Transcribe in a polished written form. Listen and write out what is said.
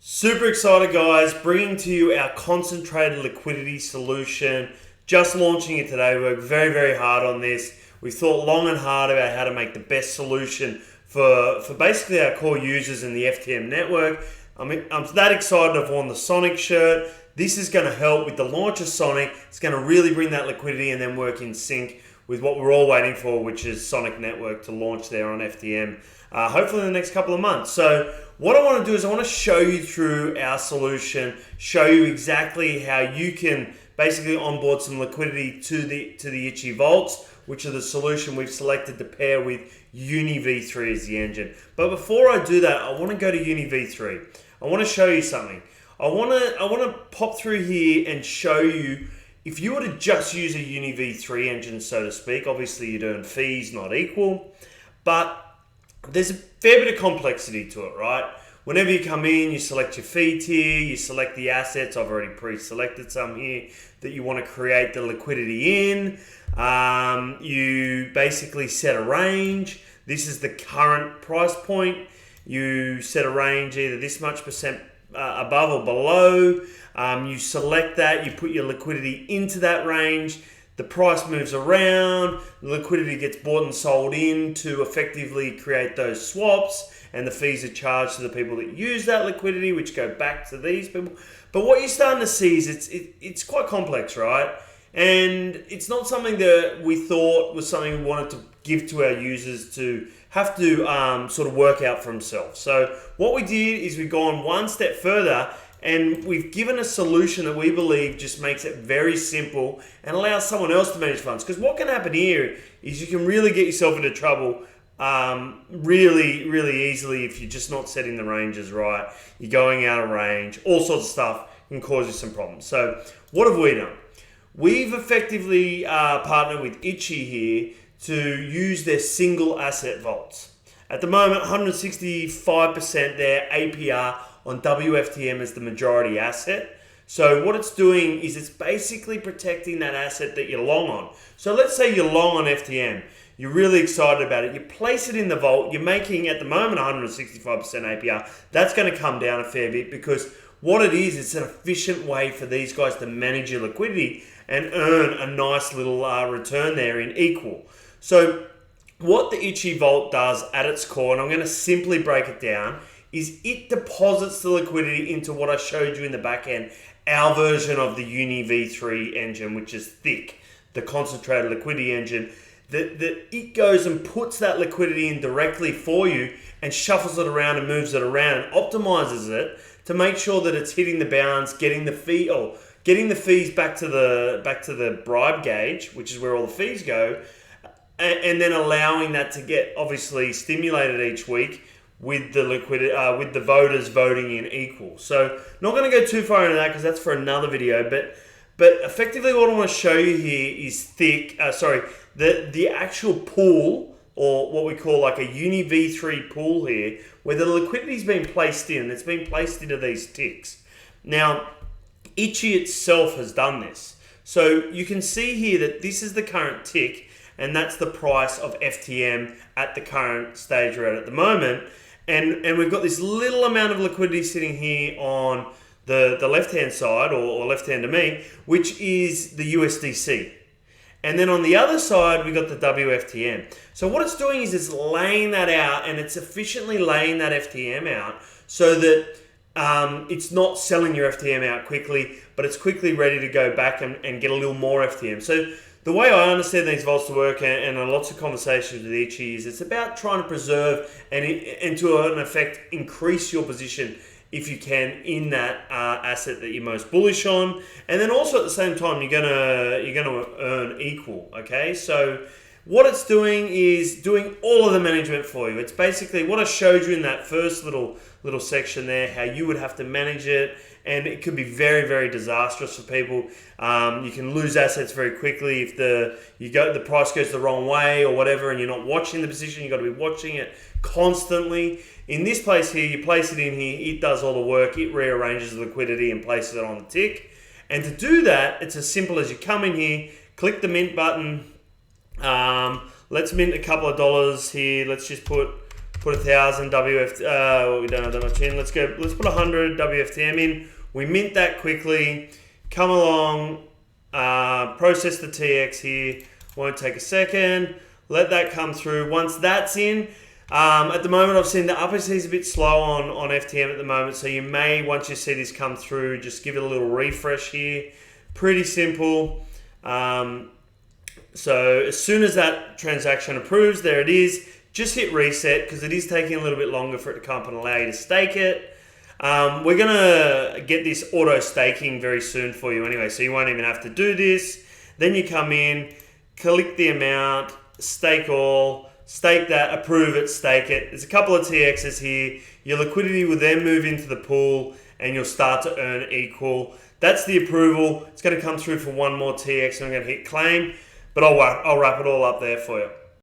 Super excited, guys, bringing to you our concentrated liquidity solution. Just launching it today. We worked very hard on this. We thought long and hard about how to make the best solution for basically our core users in the FTM network. I'm that excited I've worn the Sonic shirt. This is going to help with the launch of Sonic. It's going to really bring that liquidity and then work in sync with what we're all waiting for, which is Sonic Network to launch there on FTM, hopefully in the next couple of months. So what I want to do is I want to show you through our solution, show you exactly how you can basically onboard some liquidity to the ICHI vaults, which are the solution we've selected to pair with UNIv3 as the engine. But before I do that, I want to go to UNIv3. I want to show you something. I want to pop through here and show you, if you were to just use a UNIv3 engine, so to speak, obviously you'd earn fees not equal, but there's a fair bit of complexity to it, right? Whenever you come in, you select your fee tier, you select the assets. I've already pre-selected some here that you want to create the liquidity in. You basically set a range. This is the current price point. You set a range either this much percent above or below. You select that, you put your liquidity into that range. The price moves around, the liquidity gets bought and sold in to effectively create those swaps, and the fees are charged to the people that use that liquidity, which go back to these people. But what you're starting to see is it's quite complex, right? And it's not something that we thought was something we wanted to give to our users to have to sort of work out for themselves. So what we did is we've gone one step further, and we've given a solution that we believe just makes it very simple and allows someone else to manage funds. Because what can happen here is you can really get yourself into trouble really easily if you're just not setting the ranges right. You're going out of range, all sorts of stuff can cause you some problems. So what have we done? We've effectively partnered with ICHI here to use their single asset vaults. At the moment, 165% their APR on WFTM as the majority asset. So what it's doing is it's basically protecting that asset that you're long on. So let's say you're long on FTM. You're really excited about it. You place it in the vault. You're making, at the moment, 165% APR. That's going to come down a fair bit because what it is, it's an efficient way for these guys to manage your liquidity and earn a nice little return there in equal. So what the ICHI Vault does at its core, and I'm going to simply break it down, is it deposits the liquidity into what I showed you in the back end, our version of the UNIv3 engine, which is thick, the concentrated liquidity engine, that it goes and puts that liquidity in directly for you and shuffles it around and moves it around and optimizes it to make sure that it's hitting the bounds, getting the fees back to the bribe gauge, which is where all the fees go, and then allowing that to get obviously stimulated each week with the liquidity, with the voters voting in equal. So not going to go too far into that because that's for another video. But effectively, what I want to show you here is the actual pool, or what we call like a UNIv3 pool here, where the liquidity's been placed in. It's been placed into these ticks. Now, ICHI itself has done this. So you can see here that this is the current tick, and that's the price of FTM at the current stage we're at the moment. And we've got this little amount of liquidity sitting here on the left-hand side, or left-hand to me, which is the USDC. And then on the other side, we've got the WFTM. So what it's doing is it's laying that out, and it's efficiently laying that FTM out so that it's not selling your FTM out quickly, but it's quickly ready to go back and get a little more FTM. So the way I understand these vaults to work, and lots of conversations with ICHI, is it's about trying to preserve and to an effect increase your position if you can in that asset that you're most bullish on, and then also at the same time you're gonna earn equal. Okay, so what it's doing is doing all of the management for you. It's basically what I showed you in that first little section there, how you would have to manage it, and it could be very disastrous for people. You can lose assets very quickly if the price goes the wrong way or whatever, and you're not watching the position. You've got to be watching it constantly. In this place here, you place it in here, it does all the work, it rearranges the liquidity and places it on the tick. And to do that, it's as simple as you come in here, click the mint button. Let's mint a couple of dollars here. Let's just put put 1,000 WFTM, we don't have that much in, let's put 100 WFTM in, we mint that quickly, come along, process the TX here, won't take a second, let that come through. Once that's in, at the moment I've seen the RPC is a bit slow on FTM at the moment, so you may, once you see this come through, just give it a little refresh here. Pretty simple. So as soon as that transaction approves, there it is. Just hit reset because it is taking a little bit longer for it to come up and allow you to stake it. We're going to get this auto staking very soon for you anyway, so you won't even have to do this. Then you come in, click the amount, stake all, stake that, approve it, stake it. There's a couple of TXs here. Your liquidity will then move into the pool and you'll start to earn equal. That's the approval. It's going to come through for one more TX and I'm going to hit claim, but I'll wrap it all up there for you.